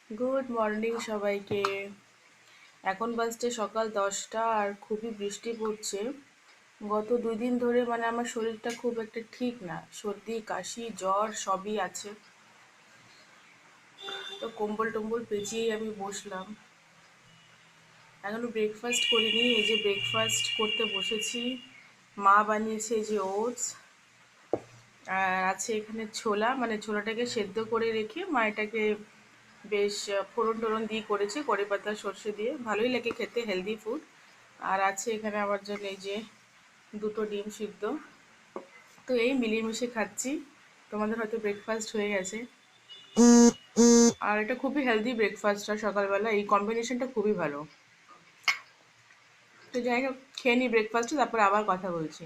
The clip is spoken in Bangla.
গুড মর্নিং সবাইকে। এখন বাজছে সকাল 10টা আর খুবই বৃষ্টি পড়ছে। গত 2 দিন ধরে আমার শরীরটা খুব একটা ঠিক না, সর্দি কাশি জ্বর সবই আছে। তো কম্বল টম্বল পেঁচিয়েই আমি বসলাম। এখনো ব্রেকফাস্ট করিনি, এই যে ব্রেকফাস্ট করতে বসেছি। মা বানিয়েছে এই যে ওটস, আর আছে এখানে ছোলা, ছোলাটাকে সেদ্ধ করে রেখে মা এটাকে বেশ ফোড়ন টোড়ন দিয়ে করেছে, কড়ি পাতা সর্ষে দিয়ে, ভালোই লাগে খেতে, হেলদি ফুড। আর আছে এখানে আমার জন্য এই যে 2টো ডিম সিদ্ধ। তো এই মিলিয়ে মিশিয়ে খাচ্ছি। তোমাদের হয়তো ব্রেকফাস্ট হয়ে গেছে। আর এটা খুবই হেলদি ব্রেকফাস্টটা, সকালবেলা এই কম্বিনেশনটা খুবই ভালো। তো যাই হোক, খেয়ে নিই ব্রেকফাস্টে, তারপর আবার কথা বলছি।